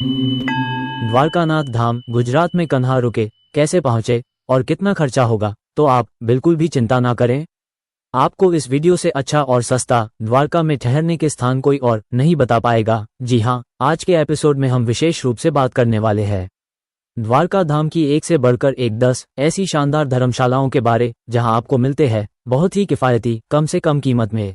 द्वारकानाथ धाम गुजरात में कन्हा रुके, कैसे पहुंचे और कितना खर्चा होगा, तो आप बिल्कुल भी चिंता ना करें। आपको इस वीडियो से अच्छा और सस्ता द्वारका में ठहरने के स्थान कोई और नहीं बता पाएगा। जी हाँ, आज के एपिसोड में हम विशेष रूप से बात करने वाले हैं द्वारका धाम की एक से बढ़कर एक 10 ऐसी शानदार धर्मशालाओं के बारे, जहां आपको मिलते हैं बहुत ही किफायती कम से कम कीमत में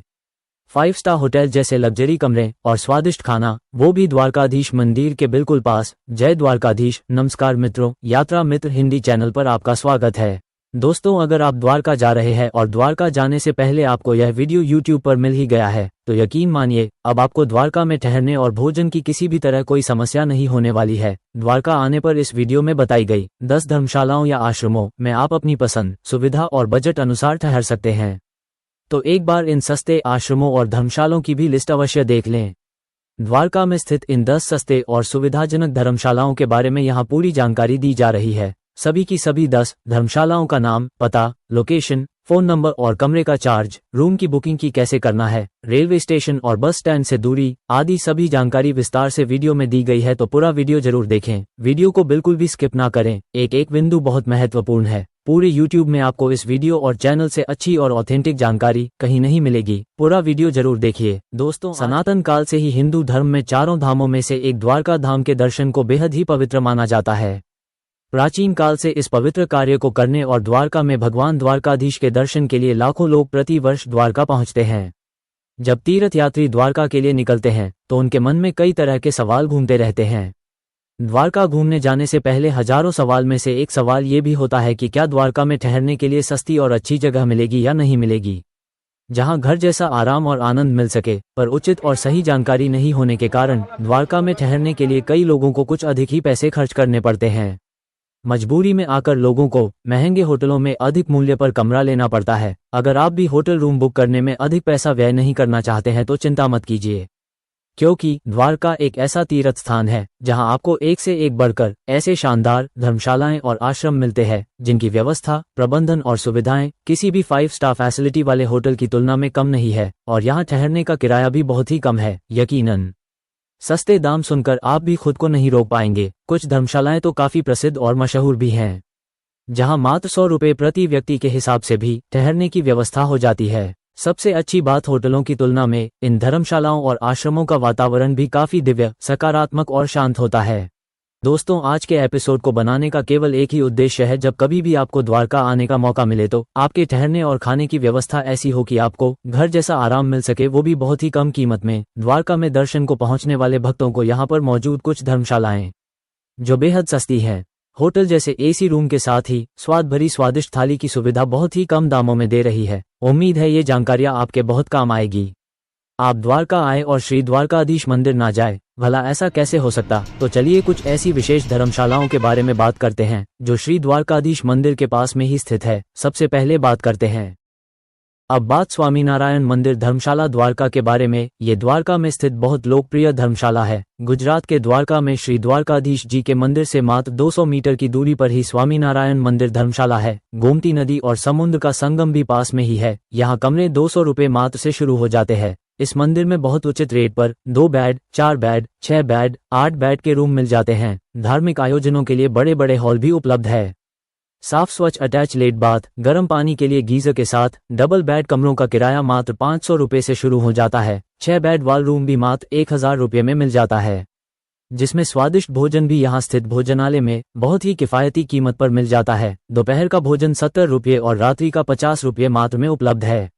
5 स्टार होटल जैसे लग्जरी कमरे और स्वादिष्ट खाना, वो भी द्वारकाधीश मंदिर के बिल्कुल पास। जय द्वारकाधीश। नमस्कार मित्रों, यात्रा मित्र हिंदी चैनल पर आपका स्वागत है। दोस्तों, अगर आप द्वारका जा रहे हैं और द्वारका जाने से पहले आपको यह वीडियो YouTube पर मिल ही गया है, तो यकीन मानिए अब आपको द्वारका में ठहरने और भोजन की किसी भी तरह कोई समस्या नहीं होने वाली है। द्वारका आने पर इस वीडियो में बताई गई 10 धर्मशालाओं या आश्रमों में आप अपनी पसंद, सुविधा और बजट अनुसार ठहर सकते हैं। तो एक बार इन सस्ते आश्रमों और धर्मशालाओं की भी लिस्ट अवश्य देख लें। द्वारका में स्थित इन 10 सस्ते और सुविधाजनक धर्मशालाओं के बारे में यहाँ पूरी जानकारी दी जा रही है। सभी की सभी 10 धर्मशालाओं का नाम, पता, लोकेशन, फोन नंबर और कमरे का चार्ज, रूम की बुकिंग की कैसे करना है, रेलवे स्टेशन और बस स्टैंड से दूरी आदि सभी जानकारी विस्तार से वीडियो में दी गई है। तो पूरा वीडियो जरूर देखें, वीडियो को बिल्कुल भी स्किप ना करें। एक एक बिंदु बहुत महत्वपूर्ण है। पूरे YouTube में आपको इस वीडियो और चैनल से अच्छी और ऑथेंटिक जानकारी कहीं नहीं मिलेगी। पूरा वीडियो जरूर देखिए। दोस्तों, सनातन काल से ही हिंदू धर्म में चारों धामों में से एक द्वारका धाम के दर्शन को बेहद ही पवित्र माना जाता है। प्राचीन काल से इस पवित्र कार्य को करने और द्वारका में भगवान द्वारकाधीश के दर्शन के लिए लाखों लोग प्रति वर्ष द्वारका पहुंचते हैं। जब तीर्थ यात्री द्वारका के लिए निकलते हैं तो उनके मन में कई तरह के सवाल घूमते रहते हैं। द्वारका घूमने जाने से पहले हजारों सवाल में से एक सवाल ये भी होता है कि क्या द्वारका में ठहरने के लिए सस्ती और अच्छी जगह मिलेगी या नहीं मिलेगी, जहां घर जैसा आराम और आनंद मिल सके। पर उचित और सही जानकारी नहीं होने के कारण द्वारका में ठहरने के लिए कई लोगों को कुछ अधिक ही पैसे खर्च करने पड़ते हैं। मजबूरी में आकर लोगों को महंगे होटलों में अधिक मूल्य पर कमरा लेना पड़ता है। अगर आप भी होटल रूम बुक करने में अधिक पैसा व्यय नहीं करना चाहते हैं तो चिंता मत कीजिए, क्योंकि द्वारका एक ऐसा तीर्थ स्थान है जहां आपको एक से एक बढ़कर ऐसे शानदार धर्मशालाएं और आश्रम मिलते हैं जिनकी व्यवस्था, प्रबंधन और सुविधाएं किसी भी 5 स्टार फैसिलिटी वाले होटल की तुलना में कम नहीं है। और यहां ठहरने का किराया भी बहुत ही कम है। यकीनन सस्ते दाम सुनकर आप भी खुद को नहीं रोक पाएंगे। कुछ धर्मशालाएं तो काफी प्रसिद्ध और मशहूर भी हैं, जहां मात्र 100 रुपये प्रति व्यक्ति के हिसाब से भी ठहरने की व्यवस्था हो जाती है। सबसे अच्छी बात, होटलों की तुलना में इन धर्मशालाओं और आश्रमों का वातावरण भी काफी दिव्य, सकारात्मक और शांत होता है। दोस्तों, आज के एपिसोड को बनाने का केवल एक ही उद्देश्य है, जब कभी भी आपको द्वारका आने का मौका मिले तो आपके ठहरने और खाने की व्यवस्था ऐसी हो कि आपको घर जैसा आराम मिल सके, वो भी बहुत ही कम कीमत में। द्वारका में दर्शन को पहुंचने वाले भक्तों को यहाँ पर मौजूद कुछ धर्मशालाएं जो बेहद सस्ती हैं, होटल जैसे AC रूम के साथ ही स्वाद भरी स्वादिष्ट थाली की सुविधा बहुत ही कम दामों में दे रही है। उम्मीद है ये जानकारियां आपके बहुत काम आएगी। आप द्वारका आए और श्री द्वारकाधीश मंदिर ना जाए, भला ऐसा कैसे हो सकता। तो चलिए कुछ ऐसी विशेष धर्मशालाओं के बारे में बात करते हैं जो श्री द्वारकाधीश मंदिर के पास में ही स्थित है। सबसे पहले बात करते हैं अब बात स्वामीनारायण मंदिर धर्मशाला द्वारका के बारे में। ये द्वारका में स्थित बहुत लोकप्रिय धर्मशाला है। गुजरात के द्वारका में श्री द्वारकाधीश जी के मंदिर से मात्र 200 मीटर की दूरी पर ही स्वामीनारायण मंदिर धर्मशाला है। गोमती नदी और समुद्र का संगम भी पास में ही है। यहाँ कमरे 200 रुपये मात्र से शुरू हो जाते हैं। इस मंदिर में बहुत उचित रेट पर 2 बेड, 4 बेड, 6 बेड, 8 बेड के रूम मिल जाते हैं। धार्मिक आयोजनों के लिए बड़े बड़े हॉल भी उपलब्ध है। साफ स्वच्छ अटैच लेट बाथ, गर्म पानी के लिए गीजर के साथ डबल बेड कमरों का किराया मात्र 500 रुपये से शुरू हो जाता है। 6 बेड वाल रूम भी मात्र 1000 रुपये में मिल जाता है, जिसमें स्वादिष्ट भोजन भी यहाँ स्थित भोजनालय में बहुत ही किफायती कीमत पर मिल जाता है। दोपहर का भोजन 70 रुपये और रात्रि का 50 रुपये मात्र में उपलब्ध है।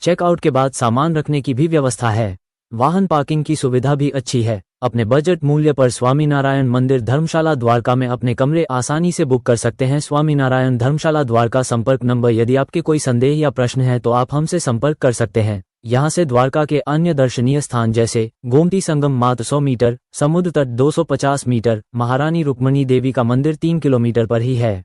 चेकआउट के बाद सामान रखने की भी व्यवस्था है। वाहन पार्किंग की सुविधा भी अच्छी है। अपने बजट मूल्य पर स्वामीनारायण मंदिर धर्मशाला द्वारका में अपने कमरे आसानी से बुक कर सकते हैं। स्वामीनारायण धर्मशाला द्वारका संपर्क नंबर। यदि आपके कोई संदेह या प्रश्न है तो आप हमसे संपर्क कर सकते हैं। यहाँ से द्वारका के अन्य दर्शनीय स्थान जैसे गोमती संगम मात्र 100 मीटर, समुद्र तट 250 मीटर, महारानी रुक्मणी देवी का मंदिर 3 किलोमीटर पर ही है।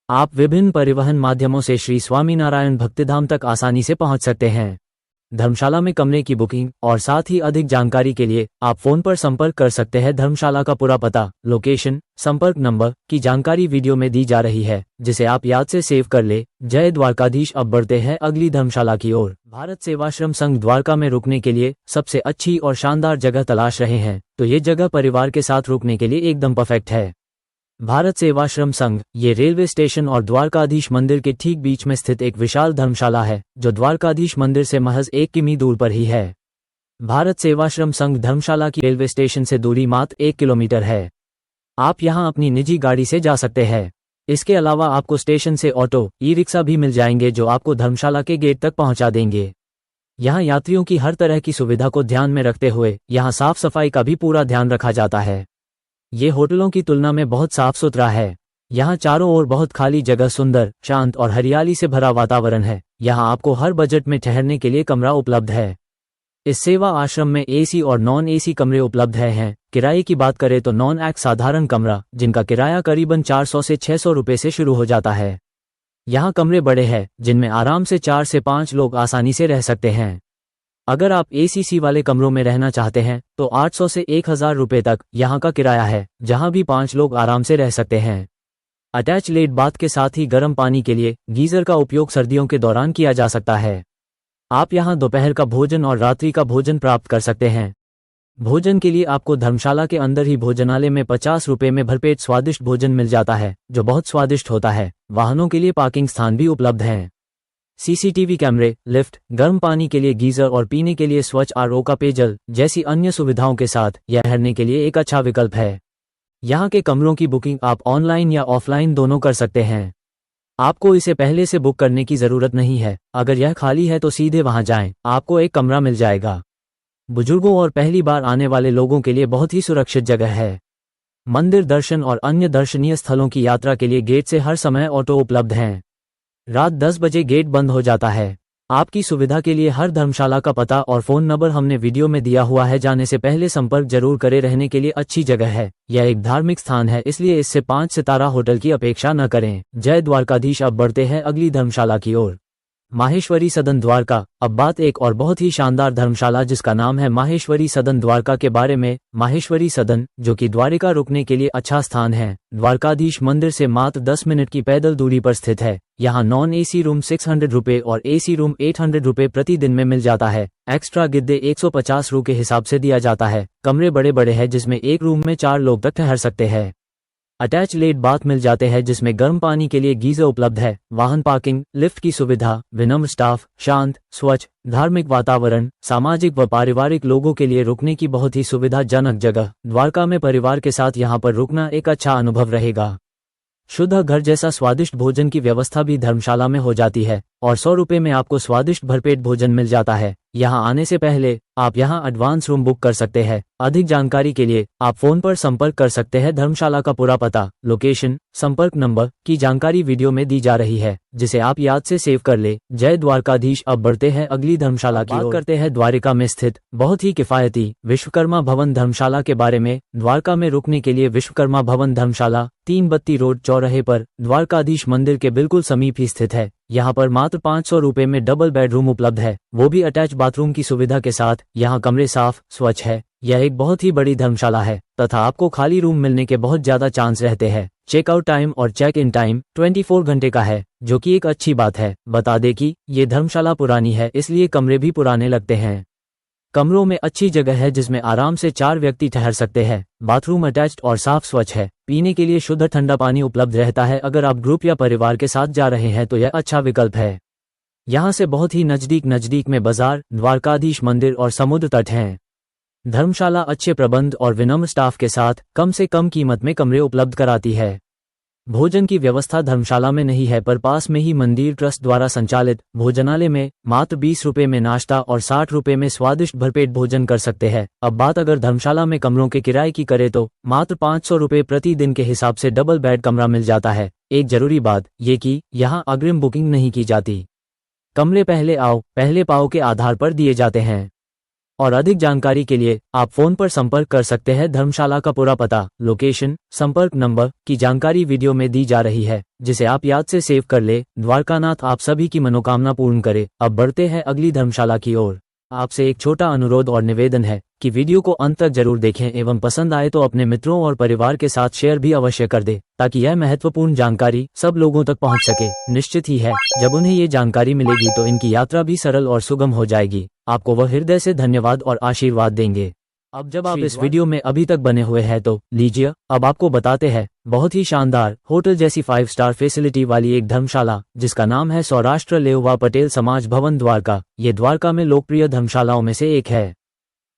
आप विभिन्न परिवहन माध्यमों से श्री स्वामीनारायण भक्तिधाम तक आसानी से पहुँच सकते हैं। धर्मशाला में कमरे की बुकिंग और साथ ही अधिक जानकारी के लिए आप फोन पर संपर्क कर सकते हैं। धर्मशाला का पूरा पता, लोकेशन, संपर्क नंबर की जानकारी वीडियो में दी जा रही है, जिसे आप याद से सेव कर ले। जय द्वारकाधीश। अब बढ़ते हैं अगली धर्मशाला की ओर। भारत सेवाश्रम संघ द्वारका में रुकने के लिए सबसे अच्छी और शानदार जगह तलाश रहे हैं तो ये जगह परिवार के साथ रुकने के लिए एकदम परफेक्ट है। भारत सेवाश्रम संघ ये रेलवे स्टेशन और द्वारकाधीश मंदिर के ठीक बीच में स्थित एक विशाल धर्मशाला है जो द्वारकाधीश मंदिर से महज 1 किमी दूर पर ही है। भारत सेवाश्रम संघ धर्मशाला की रेलवे स्टेशन से दूरी मात्र 1 किलोमीटर है। आप यहां अपनी निजी गाड़ी से जा सकते हैं। इसके अलावा आपको स्टेशन से ऑटो, ई रिक्शा भी मिल जाएंगे जो आपको धर्मशाला के गेट तक पहुंचा देंगे। यहां यात्रियों की हर तरह की सुविधा को ध्यान में रखते हुए यहां साफ सफाई का भी पूरा ध्यान रखा जाता है। ये होटलों की तुलना में बहुत साफ सुथरा है। यहाँ चारों ओर बहुत खाली जगह, सुंदर, शांत और हरियाली से भरा वातावरण है। यहाँ आपको हर बजट में ठहरने के लिए कमरा उपलब्ध है। इस सेवा आश्रम में एसी और नॉन एसी कमरे उपलब्ध हैं। किराए की बात करें तो नॉन एक्स साधारण कमरा, जिनका किराया करीबन 400 से 600 रुपए से शुरू हो जाता है। यहाँ कमरे बड़े हैं जिनमें आराम से 4 से 5 लोग आसानी से रह सकते हैं। अगर आप एसीसी वाले कमरों में रहना चाहते हैं तो 800 से 1000 रुपए तक यहाँ का किराया है, जहाँ भी 5 लोग आराम से रह सकते हैं। अटैच लेट बाथ के साथ ही गर्म पानी के लिए गीजर का उपयोग सर्दियों के दौरान किया जा सकता है। आप यहाँ दोपहर का भोजन और रात्रि का भोजन प्राप्त कर सकते हैं। भोजन के लिए आपको धर्मशाला के अंदर ही भोजनालय में 50 रुपए में भरपेट स्वादिष्ट भोजन मिल जाता है, जो बहुत स्वादिष्ट होता है। वाहनों के लिए पार्किंग स्थान भी उपलब्ध हैं। सीसीटीवी कैमरे, लिफ्ट, गर्म पानी के लिए गीजर और पीने के लिए स्वच्छ आरओ का पेयजल जैसी अन्य सुविधाओं के साथ यह ठहरने के लिए एक अच्छा विकल्प है। यहाँ के कमरों की बुकिंग आप ऑनलाइन या ऑफलाइन दोनों कर सकते हैं। आपको इसे पहले से बुक करने की जरूरत नहीं है। अगर यह खाली है तो सीधे वहां जाएं, आपको एक कमरा मिल जाएगा। बुजुर्गों और पहली बार आने वाले लोगों के लिए बहुत ही सुरक्षित जगह है। मंदिर दर्शन और अन्य दर्शनीय स्थलों की यात्रा के लिए गेट से हर समय ऑटो उपलब्ध हैं। रात 10 बजे गेट बंद हो जाता है। आपकी सुविधा के लिए हर धर्मशाला का पता और फोन नंबर हमने वीडियो में दिया हुआ है। जाने से पहले संपर्क जरूर करें। रहने के लिए अच्छी जगह है। यह एक धार्मिक स्थान है, इसलिए इससे 5 सितारा होटल की अपेक्षा न करें। जय द्वारकाधीश। अब बढ़ते हैं अगली धर्मशाला की ओर। माहेश्वरी सदन द्वारका। अब बात एक और बहुत ही शानदार धर्मशाला जिसका नाम है माहेश्वरी सदन द्वारका के बारे में। माहेश्वरी सदन, जो कि द्वारिका रुकने के लिए अच्छा स्थान है, द्वारकाधीश मंदिर से मात्र 10 मिनट की पैदल दूरी पर स्थित है। यहाँ नॉन एसी रूम 600 रुपए और एसी रूम 800 रुपए प्रति दिन में मिल जाता है। एक्स्ट्रा गिद्दे 150 रू के हिसाब से दिया जाता है। कमरे बड़े बड़े हैं जिसमें एक रूम में 4 लोग तक ठहर सकते हैं। अटैच लेट बाथ मिल जाते हैं जिसमें गर्म पानी के लिए गीजर उपलब्ध है। वाहन पार्किंग, लिफ्ट की सुविधा, विनम्र स्टाफ, शांत, स्वच्छ, धार्मिक वातावरण, सामाजिक व पारिवारिक लोगों के लिए रुकने की बहुत ही सुविधाजनक जगह। द्वारका में परिवार के साथ यहाँ पर रुकना एक अच्छा अनुभव रहेगा। शुद्ध घर जैसा स्वादिष्ट भोजन की व्यवस्था भी धर्मशाला में हो जाती है और 100 रुपए में आपको स्वादिष्ट भरपेट भोजन मिल जाता है। यहाँ आने से पहले आप यहाँ एडवांस रूम बुक कर सकते हैं। अधिक जानकारी के लिए आप फोन पर संपर्क कर सकते हैं। धर्मशाला का पूरा पता, लोकेशन, संपर्क नंबर की जानकारी वीडियो में दी जा रही है, जिसे आप याद से सेव कर ले। जय द्वारकाधीश। अब बढ़ते हैं अगली धर्मशाला की ओर। करते हैं द्वारिका में स्थित बहुत ही किफायती विश्वकर्मा भवन धर्मशाला के बारे में। द्वारका में रुकने के लिए विश्वकर्मा भवन धर्मशाला 3 बत्ती रोड चौराहे पर द्वारकाधीश मंदिर के बिल्कुल समीप ही स्थित है। यहाँ पर मात्र 500 रुपए में डबल बेडरूम उपलब्ध है, वो भी अटैच बाथरूम की सुविधा के साथ। यहाँ कमरे साफ, स्वच्छ है। यह एक बहुत ही बड़ी धर्मशाला है तथा आपको खाली रूम मिलने के बहुत ज्यादा चांस रहते हैं। चेकआउट टाइम और चेक इन टाइम 24 घंटे का है, जो कि एक अच्छी बात है। बता दें कि ये धर्मशाला पुरानी है, इसलिए कमरे भी पुराने लगते हैं। कमरों में अच्छी जगह है जिसमें आराम से 4 व्यक्ति ठहर सकते हैं। बाथरूम अटैच्ड और साफ स्वच्छ है। पीने के लिए शुद्ध ठंडा पानी उपलब्ध रहता है। अगर आप ग्रुप या परिवार के साथ जा रहे हैं तो यह अच्छा विकल्प है। यहाँ से बहुत ही नजदीक में बाजार, द्वारकाधीश मंदिर और समुद्र तट हैं। धर्मशाला अच्छे प्रबंध और विनम्र स्टाफ के साथ कम से कम कीमत में कमरे उपलब्ध कराती है। भोजन की व्यवस्था धर्मशाला में नहीं है, पर पास में ही मंदिर ट्रस्ट द्वारा संचालित भोजनालय में मात्र 20 रुपए में नाश्ता और 60 रुपए में स्वादिष्ट भरपेट भोजन कर सकते हैं। अब बात अगर धर्मशाला में कमरों के किराए की करें तो मात्र 500 रुपए प्रति दिन के हिसाब से डबल बेड कमरा मिल जाता है। एक जरूरी बात ये कि यहाँ अग्रिम बुकिंग नहीं की जाती। कमरे पहले आओ पहले पाओ के आधार पर दिए जाते हैं। और अधिक जानकारी के लिए आप फोन पर संपर्क कर सकते हैं। धर्मशाला का पूरा पता, लोकेशन, संपर्क नंबर की जानकारी वीडियो में दी जा रही है, जिसे आप याद से सेव कर ले। द्वारकानाथ आप सभी की मनोकामना पूर्ण करे। अब बढ़ते हैं अगली धर्मशाला की ओर। आपसे एक छोटा अनुरोध और निवेदन है कि वीडियो को अंत तक जरूर देखें एवं पसंद आए तो अपने मित्रों और परिवार के साथ शेयर भी अवश्य कर दे, ताकि यह महत्वपूर्ण जानकारी सब लोगों तक पहुंच सके। निश्चित ही है, जब उन्हें ये जानकारी मिलेगी तो इनकी यात्रा भी सरल और सुगम हो जाएगी। आपको वह हृदय से धन्यवाद और आशीर्वाद देंगे। अब जब आप इस वीडियो में अभी तक बने हुए हैं तो लीजिए अब आपको बताते हैं बहुत ही शानदार होटल जैसी 5 स्टार फैसिलिटी वाली एक धर्मशाला, जिसका नाम है सौराष्ट्र लेउवा पटेल समाज भवन द्वारका। ये द्वारका में लोकप्रिय धर्मशालाओं में से एक है।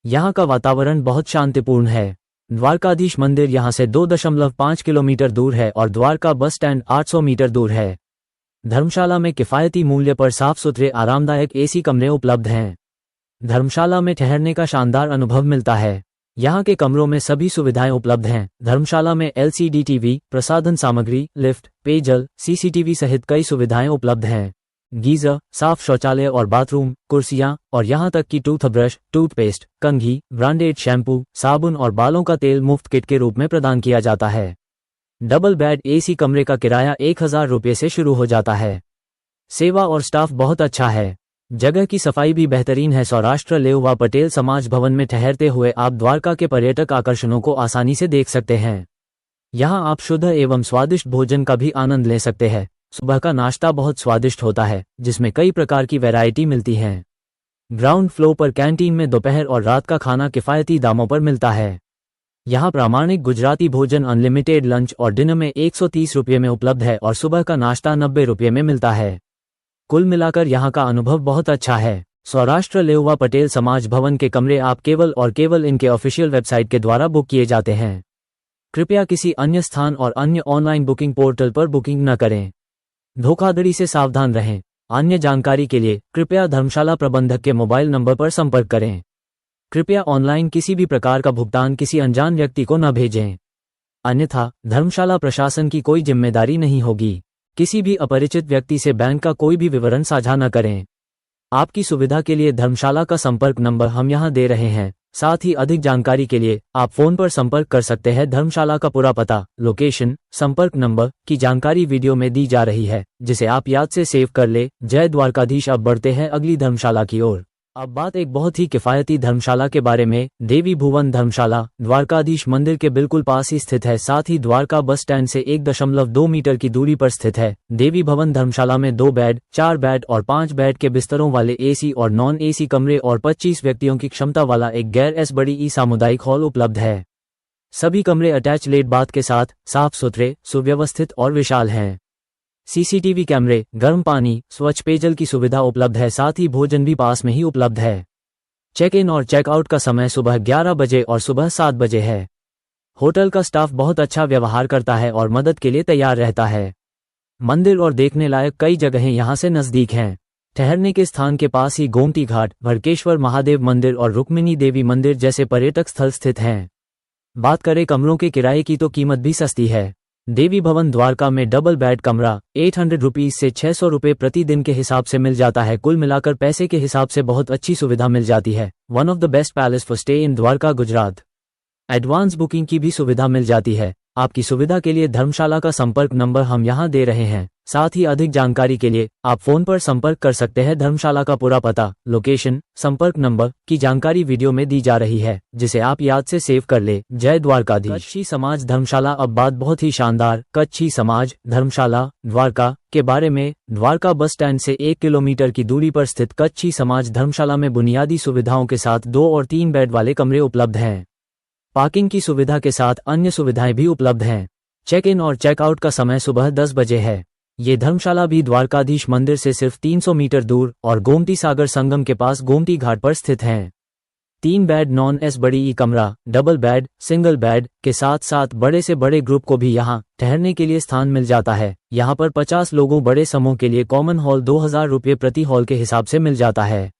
यहाँ का वातावरण बहुत शांतिपूर्ण है। द्वारकाधीश मंदिर यहाँ से 2.5 किलोमीटर दूर है और द्वारका बस स्टैंड 800 मीटर दूर है। धर्मशाला में किफायती मूल्य पर साफ सुथरे आरामदायक एसी कमरे उपलब्ध हैं। धर्मशाला में ठहरने का शानदार अनुभव मिलता है। यहाँ के कमरों में सभी सुविधाएं उपलब्ध हैं। धर्मशाला में LCD टीवी, प्रसाधन सामग्री, लिफ्ट, पेयजल, CCTV सहित कई सुविधाएं उपलब्ध हैं। गीजर, साफ शौचालय और बाथरूम, कुर्सियां और यहाँ तक कि टूथब्रश, टूथपेस्ट, कंघी, ब्रांडेड शैम्पू, साबुन और बालों का तेल मुफ्त किट के रूप में प्रदान किया जाता है। डबल बेड AC कमरे का किराया 1000 रुपये से शुरू हो जाता है। सेवा और स्टाफ बहुत अच्छा है। जगह की सफाई भी बेहतरीन है। सौराष्ट्र लेउवा पटेल समाज भवन में ठहरते हुए आप द्वारका के पर्यटक आकर्षणों को आसानी से देख सकते हैं। यहाँ आप शुद्ध एवं स्वादिष्ट भोजन का भी आनंद ले सकते हैं। सुबह का नाश्ता बहुत स्वादिष्ट होता है, जिसमें कई प्रकार की वैरायटी मिलती हैं। ग्राउंड फ्लोर पर कैंटीन में दोपहर और रात का खाना किफायती दामों पर मिलता है। यहाँ प्रामाणिक गुजराती भोजन अनलिमिटेड लंच और डिनर में 130 रुपये में उपलब्ध है और सुबह का नाश्ता 90 रुपये में मिलता है। कुल मिलाकर यहाँ का अनुभव बहुत अच्छा है। सौराष्ट्र लेउवा पटेल समाज भवन के कमरे आप केवल और केवल इनके ऑफिशियल वेबसाइट के द्वारा बुक किए जाते हैं। कृपया किसी अन्य स्थान और अन्य ऑनलाइन बुकिंग पोर्टल पर बुकिंग न करें। धोखाधड़ी से सावधान रहें। अन्य जानकारी के लिए कृपया धर्मशाला प्रबंधक के मोबाइल नंबर पर संपर्क करें। कृपया ऑनलाइन किसी भी प्रकार का भुगतान किसी अनजान व्यक्ति को न भेजें, अन्यथा धर्मशाला प्रशासन की कोई जिम्मेदारी नहीं होगी। किसी भी अपरिचित व्यक्ति से बैंक का कोई भी विवरण साझा न करें। आपकी सुविधा के लिए धर्मशाला का संपर्क नंबर हम यहाँ दे रहे हैं। साथ ही अधिक जानकारी के लिए आप फोन पर संपर्क कर सकते हैं। धर्मशाला का पूरा पता, लोकेशन, संपर्क नंबर की जानकारी वीडियो में दी जा रही है, जिसे आप याद से सेव कर ले। जय द्वारकाधीश। अब बढ़ते हैं अगली धर्मशाला की ओर। अब बात एक बहुत ही किफायती धर्मशाला के बारे में। देवी भुवन धर्मशाला द्वारकाधीश मंदिर के बिल्कुल पास ही स्थित है। साथ ही द्वारका बस स्टैंड से 1.2 मीटर की दूरी पर स्थित है। देवी भवन धर्मशाला में 2 बेड, 4 बेड और 5 बेड के बिस्तरों वाले AC और नॉन AC कमरे और 25 व्यक्तियों की क्षमता वाला एक गैर बड़ी सामुदायिक हॉल उपलब्ध है। सभी कमरे अटैच लेट बाथ के साथ साफ सुथरे, सुव्यवस्थित और विशाल हैं। CCTV कैमरे, गर्म पानी, स्वच्छ पेयजल की सुविधा उपलब्ध है। साथ ही भोजन भी पास में ही उपलब्ध है। चेक इन और चेकआउट का समय सुबह 11 बजे और सुबह 7 बजे है। होटल का स्टाफ बहुत अच्छा व्यवहार करता है और मदद के लिए तैयार रहता है। मंदिर और देखने लायक कई जगहें यहाँ से नजदीक हैं। ठहरने के स्थान के पास ही गोमती घाट, भड़केश्वर महादेव मंदिर और रुक्मिणी देवी मंदिर जैसे पर्यटक स्थल स्थित हैं। बात करें कमरों के किराए की तो कीमत भी सस्ती है। देवी भवन द्वारका में डबल बेड कमरा 800 रुपीज से 600 रुपये प्रतिदिन के हिसाब से मिल जाता है। कुल मिलाकर पैसे के हिसाब से बहुत अच्छी सुविधा मिल जाती है। One of the best palace for stay in Dwarka, Gujarat. Advance booking की भी सुविधा मिल जाती है। आपकी सुविधा के लिए धर्मशाला का संपर्क नंबर हम यहाँ दे रहे हैं। साथ ही अधिक जानकारी के लिए आप फोन पर संपर्क कर सकते हैं। धर्मशाला का पूरा पता, लोकेशन, संपर्क नंबर की जानकारी वीडियो में दी जा रही है, जिसे आप याद से सेव कर ले। जय द्वारकाधीश। कच्छी समाज धर्मशाला। अब बात बहुत ही शानदार कच्छी समाज धर्मशाला द्वारका के बारे में। द्वारका बस स्टैंड से 1 किलोमीटर की दूरी पर स्थित कच्छी समाज धर्मशाला में बुनियादी सुविधाओं के साथ 2 और 3 बेड वाले कमरे उपलब्ध हैं। पार्किंग की सुविधा के साथ अन्य सुविधाएं भी उपलब्ध हैं। चेक इन और चेकआउट का समय सुबह 10 बजे है। ये धर्मशाला भी द्वारकाधीश मंदिर से सिर्फ 300 मीटर दूर और गोमती सागर संगम के पास गोमती घाट पर स्थित हैं। 3 बेड नॉन बड़ी कमरा, डबल बेड, सिंगल बेड के साथ साथ बड़े से बड़े ग्रुप को भी यहाँ ठहरने के लिए स्थान मिल जाता है। यहाँ पर 50 लोगों बड़े समूह के लिए कॉमन हॉल 2000 रुपये प्रति हॉल के हिसाब से मिल जाता है।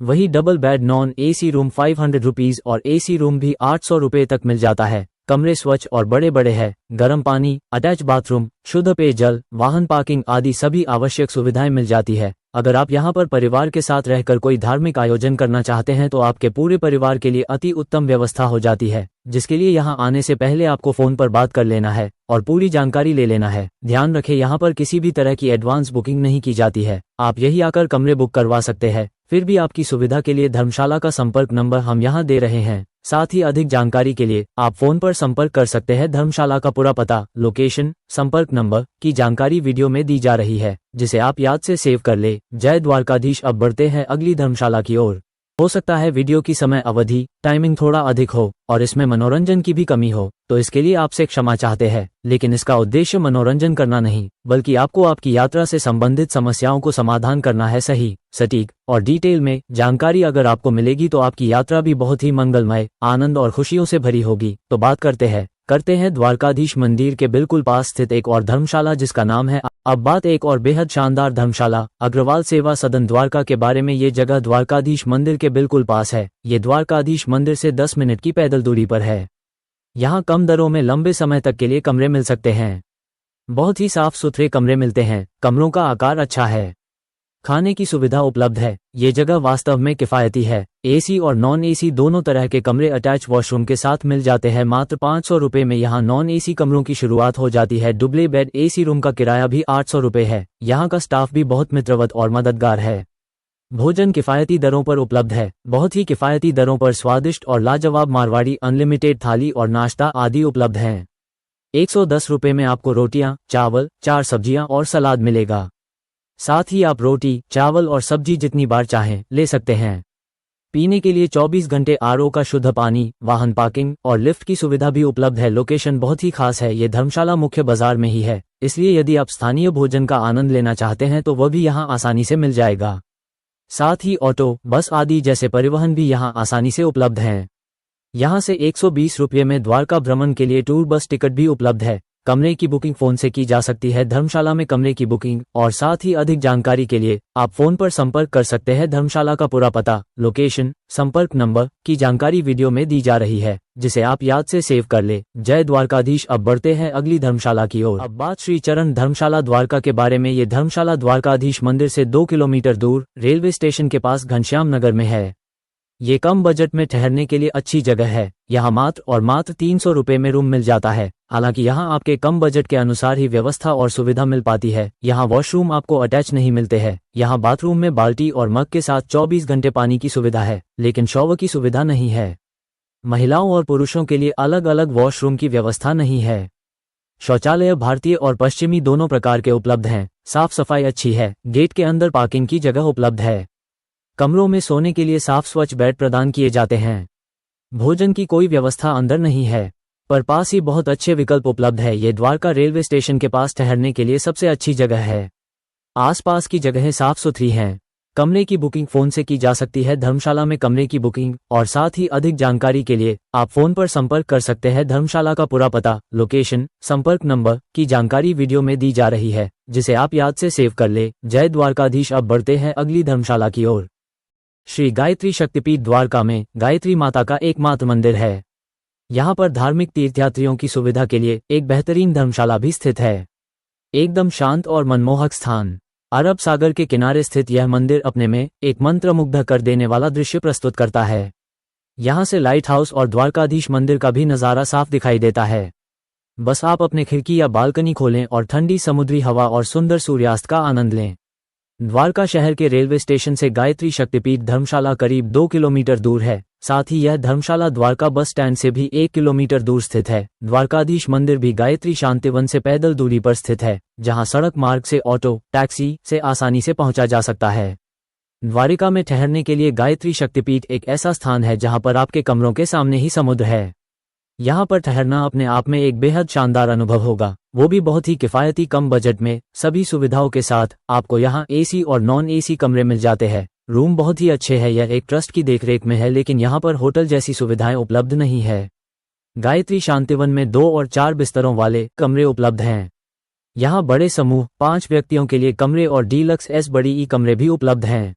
वही double bed non AC room 500 rupees और AC रूम भी 800 रुपये तक मिल जाता है। कमरे स्वच्छ और बड़े बड़े हैं, गर्म पानी, अटैच बाथरूम, शुद्ध पेयजल, वाहन पार्किंग आदि सभी आवश्यक सुविधाएं मिल जाती है। अगर आप यहाँ पर परिवार के साथ रहकर कोई धार्मिक आयोजन करना चाहते हैं तो आपके पूरे परिवार के लिए अति उत्तम व्यवस्था हो जाती है, जिसके लिए यहाँ आने से पहले आपको फोन पर बात कर लेना है और पूरी जानकारी ले लेना है। ध्यान रखें, यहाँ पर किसी भी तरह की एडवांस बुकिंग नहीं की जाती है, आप यही आकर कमरे बुक करवा सकते हैं। फिर भी आपकी सुविधा के लिए धर्मशाला का संपर्क नंबर हम यहाँ दे रहे हैं। साथ ही अधिक जानकारी के लिए आप फोन पर संपर्क कर सकते हैं। धर्मशाला का पूरा पता, लोकेशन, संपर्क नंबर की जानकारी वीडियो में दी जा रही है, जिसे आप याद से सेव कर ले। जय द्वारकाधीश। अब बढ़ते हैं अगली धर्मशाला की ओर। हो सकता है वीडियो की समय अवधि, टाइमिंग थोड़ा अधिक हो और इसमें मनोरंजन की भी कमी हो, तो इसके लिए आपसे क्षमा चाहते हैं, लेकिन इसका उद्देश्य मनोरंजन करना नहीं, बल्कि आपको आपकी यात्रा से संबंधित समस्याओं को समाधान करना है। सही, सटीक और डिटेल में जानकारी अगर आपको मिलेगी तो आपकी यात्रा भी बहुत ही मंगलमय, आनंद और खुशियों से भरी होगी। तो बात करते हैं द्वारकाधीश मंदिर के बिल्कुल पास स्थित एक और धर्मशाला, जिसका नाम है। अब बात एक और बेहद शानदार धर्मशाला अग्रवाल सेवा सदन द्वारका के बारे में। ये जगह द्वारकाधीश मंदिर के बिल्कुल पास है। ये द्वारकाधीश मंदिर से 10 मिनट की पैदल दूरी पर है। यहाँ कम दरों में लंबे समय तक के लिए कमरे मिल सकते हैं। बहुत ही साफ सुथरे कमरे मिलते हैं, कमरों का आकार अच्छा है, खाने की सुविधा उपलब्ध है। ये जगह वास्तव में किफायती है। एसी और नॉन एसी दोनों तरह के कमरे अटैच वॉशरूम के साथ मिल जाते हैं। मात्र 500 रुपये में यहाँ नॉन एसी कमरों की शुरुआत हो जाती है। डुबले बेड एसी रूम का किराया भी 800 रुपये है। यहाँ का स्टाफ भी बहुत मित्रवत और मददगार है। भोजन किफायती दरों पर उपलब्ध है। बहुत ही किफायती दरों पर स्वादिष्ट और लाजवाब मारवाड़ी अनलिमिटेड थाली और नाश्ता आदि उपलब्ध हैं। 110 रुपये में आपको रोटियां, चावल, 4 सब्जियां और सलाद मिलेगा। साथ ही आप रोटी, चावल और सब्जी जितनी बार चाहें ले सकते हैं। पीने के लिए 24 घंटे आरओ का शुद्ध पानी, वाहन पार्किंग और लिफ्ट की सुविधा भी उपलब्ध है। लोकेशन बहुत ही खास है। ये धर्मशाला मुख्य बाजार में ही है, इसलिए यदि आप स्थानीय भोजन का आनंद लेना चाहते हैं तो वह भी यहाँ आसानी से मिल जाएगा। साथ ही ऑटो, बस आदि जैसे परिवहन भी यहाँ आसानी से उपलब्ध हैं। यहाँ से 120 रुपये में द्वारका भ्रमण के लिए टूर बस टिकट भी उपलब्ध है। कमरे की बुकिंग फोन से की जा सकती है। धर्मशाला में कमरे की बुकिंग और साथ ही अधिक जानकारी के लिए आप फोन पर संपर्क कर सकते हैं। धर्मशाला का पूरा पता, लोकेशन, संपर्क नंबर की जानकारी वीडियो में दी जा रही है, जिसे आप याद से सेव कर ले। जय द्वारकाधीश। अब बढ़ते हैं अगली धर्मशाला की ओर। अब बात श्री चरण धर्मशाला द्वारका के बारे में। ये धर्मशाला द्वारकाधीश मंदिर से 2 किलोमीटर दूर रेलवे स्टेशन के पास घनश्याम नगर में है। ये कम बजट में ठहरने के लिए अच्छी जगह है। यहाँ मात्र 300 रुपये में रूम मिल जाता है। हालांकि यहाँ आपके कम बजट के अनुसार ही व्यवस्था और सुविधा मिल पाती है। यहाँ वॉशरूम आपको अटैच नहीं मिलते हैं। यहाँ बाथरूम में बाल्टी और मग के साथ 24 घंटे पानी की सुविधा है, लेकिन शॉवर की सुविधा नहीं है। महिलाओं और पुरुषों के लिए अलग अलग वॉशरूम की व्यवस्था नहीं है। शौचालय भारतीय और पश्चिमी दोनों प्रकार के उपलब्ध हैं। साफ सफाई अच्छी है। गेट के अंदर पार्किंग की जगह उपलब्ध है। कमरों में सोने के लिए साफ स्वच्छ बेड प्रदान किए जाते हैं। भोजन की कोई व्यवस्था अंदर नहीं है, पर पास ही बहुत अच्छे विकल्प उपलब्ध है। ये द्वारका रेलवे स्टेशन के पास ठहरने के लिए सबसे अच्छी जगह है। आसपास की जगहें साफ सुथरी हैं। कमरे की बुकिंग फोन से की जा सकती है। धर्मशाला में कमरे की बुकिंग और साथ ही अधिक जानकारी के लिए आप फोन पर संपर्क कर सकते हैं। धर्मशाला का पूरा पता, लोकेशन, संपर्क नंबर की जानकारी वीडियो में दी जा रही है, जिसे आप याद से सेव कर ले। जय द्वारकाधीश। अब बढ़ते हैं अगली धर्मशाला की ओर। श्री गायत्री शक्तिपीठ द्वारका में गायत्री माता का एकमात्र मंदिर है। यहाँ पर धार्मिक तीर्थयात्रियों की सुविधा के लिए एक बेहतरीन धर्मशाला भी स्थित है। एकदम शांत और मनमोहक स्थान। अरब सागर के किनारे स्थित यह मंदिर अपने में एक मंत्रमुग्ध कर देने वाला दृश्य प्रस्तुत करता है। यहाँ से लाइट हाउस और द्वारकाधीश मंदिर का भी नज़ारा साफ दिखाई देता है। बस आप अपने खिड़की या बालकनी खोलें और ठंडी समुद्री हवा और सुंदर सूर्यास्त का आनंद लें। द्वारका शहर के रेलवे स्टेशन से गायत्री शक्तिपीठ धर्मशाला करीब 2 किलोमीटर दूर है। साथ ही यह धर्मशाला द्वारका बस स्टैंड से भी 1 किलोमीटर दूर स्थित है। द्वारकाधीश मंदिर भी गायत्री शांतिवन से पैदल दूरी पर स्थित है, जहां सड़क मार्ग से ऑटो, टैक्सी से आसानी से पहुंचा जा सकता है। द्वारिका में ठहरने के लिए गायत्री शक्तिपीठ एक ऐसा स्थान है जहां पर आपके कमरों के सामने ही समुद्र है। यहाँ पर ठहरना अपने आप में एक बेहद शानदार अनुभव होगा, वो भी बहुत ही किफायती कम बजट में। सभी सुविधाओं के साथ आपको यहाँ एसी और नॉन एसी कमरे मिल जाते हैं। रूम बहुत ही अच्छे हैं। यह एक ट्रस्ट की देखरेख में है, लेकिन यहाँ पर होटल जैसी सुविधाएं उपलब्ध नहीं है। गायत्री शांतिवन में 2 और 4 बिस्तरों वाले कमरे उपलब्ध हैं। यहाँ बड़े समूह 5 व्यक्तियों के लिए कमरे और डीलक्स एस बड़ी ई कमरे भी उपलब्ध हैं,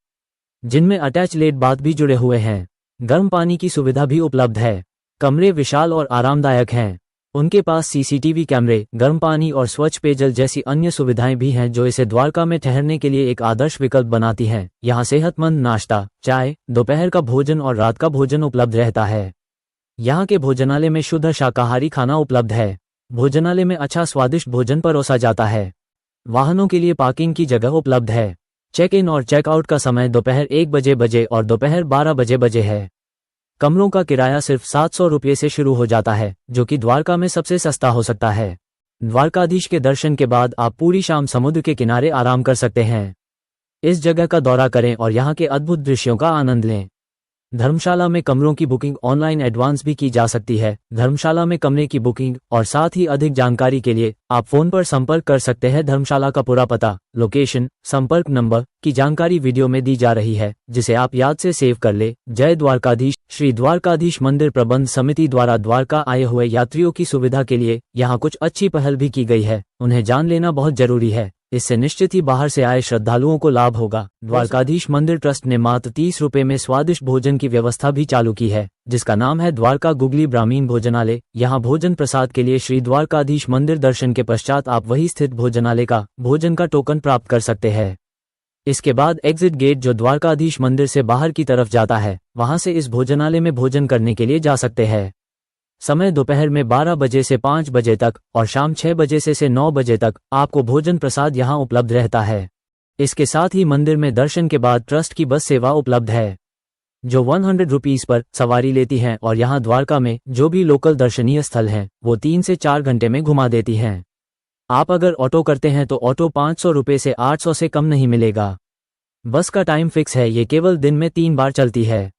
जिनमें अटैच लेट बाथ भी जुड़े हुए हैं। गर्म पानी की सुविधा भी उपलब्ध है। कमरे विशाल और आरामदायक हैं। उनके पास सीसीटीवी कैमरे, गर्म पानी और स्वच्छ पेयजल जैसी अन्य सुविधाएं भी हैं जो इसे द्वारका में ठहरने के लिए एक आदर्श विकल्प बनाती हैं। यहाँ सेहतमंद नाश्ता, चाय, दोपहर का भोजन और रात का भोजन उपलब्ध रहता है। यहाँ के भोजनालय में शुद्ध शाकाहारी खाना उपलब्ध है। भोजनालय में अच्छा स्वादिष्ट भोजन परोसा जाता है। वाहनों के लिए पार्किंग की जगह उपलब्ध है। चेक इन और चेकआउट का समय दोपहर 1 बजे और दोपहर 12 बजे है। कमरों का किराया सिर्फ 700 रुपये से शुरू हो जाता है, जो कि द्वारका में सबसे सस्ता हो सकता है। द्वारकाधीश के दर्शन के बाद आप पूरी शाम समुद्र के किनारे आराम कर सकते हैं। इस जगह का दौरा करें और यहाँ के अद्भुत दृश्यों का आनंद लें। धर्मशाला में कमरों की बुकिंग ऑनलाइन एडवांस भी की जा सकती है। धर्मशाला में कमरे की बुकिंग और साथ ही अधिक जानकारी के लिए आप फोन पर संपर्क कर सकते हैं। धर्मशाला का पूरा पता, लोकेशन, संपर्क नंबर की जानकारी वीडियो में दी जा रही है, जिसे आप याद से सेव कर ले। जय द्वारकाधीश। श्री द्वारकाधीश मंदिर प्रबंध समिति द्वारा द्वारका आए हुए यात्रियों की सुविधा के लिए यहाँ कुछ अच्छी पहल भी की गई है। उन्हें जान लेना बहुत जरूरी है। इससे निश्चित ही बाहर से आए श्रद्धालुओं को लाभ होगा। द्वारकाधीश मंदिर ट्रस्ट ने मात्र 30 रुपए में स्वादिष्ट भोजन की व्यवस्था भी चालू की है, जिसका नाम है द्वारका गुगली ब्राह्मीण भोजनालय। यहाँ भोजन प्रसाद के लिए श्री द्वारकाधीश मंदिर दर्शन के पश्चात आप वही स्थित भोजनालय का भोजन का टोकन प्राप्त कर सकते हैं। इसके बाद एग्जिट गेट जो द्वारकाधीश मंदिर से बाहर की तरफ जाता है, वहां से इस भोजनालय में भोजन करने के लिए जा सकते हैं। समय दोपहर में 12 बजे से 5 बजे तक और शाम 6 बजे से 9 बजे तक आपको भोजन प्रसाद यहां उपलब्ध रहता है। इसके साथ ही मंदिर में दर्शन के बाद ट्रस्ट की बस सेवा उपलब्ध है, जो 100 रुपीज पर सवारी लेती हैं और यहां द्वारका में जो भी लोकल दर्शनीय स्थल हैं वो 3 से 4 घंटे में घुमा देती हैं। आप अगर ऑटो करते हैं तो ऑटो 500 रुपये से 800 से कम नहीं मिलेगा। बस का टाइम फिक्स है, ये केवल दिन में 3 बार चलती है।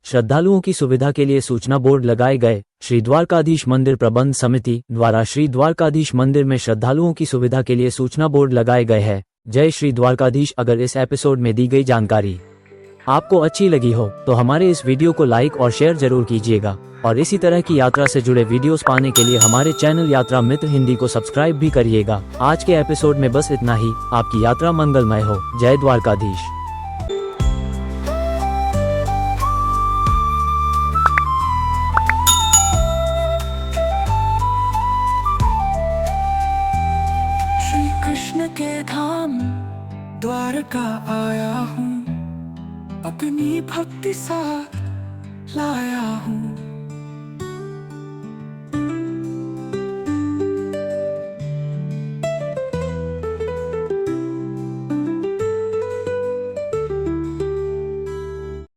श्रद्धालुओं की सुविधा के लिए सूचना बोर्ड लगाए गए। श्री द्वारकाधीश मंदिर प्रबंध समिति द्वारा श्री द्वारकाधीश मंदिर में श्रद्धालुओं की सुविधा के लिए सूचना बोर्ड लगाए गए हैं। जय श्री द्वारकाधीश। अगर इस एपिसोड में दी गई जानकारी आपको अच्छी लगी हो तो हमारे इस वीडियो को लाइक और शेयर जरूर कीजिएगा, और इसी तरह की यात्रा से जुड़े वीडियोस पाने के लिए हमारे चैनल यात्रा मित्र हिंदी को सब्सक्राइब भी करिएगा। आज के एपिसोड में बस इतना ही। आपकी यात्रा मंगलमय हो। जय द्वारकाधीश। कृष्ण के धाम द्वारका आया हूँ, अपनी भक्ति साथ लाया हूँ।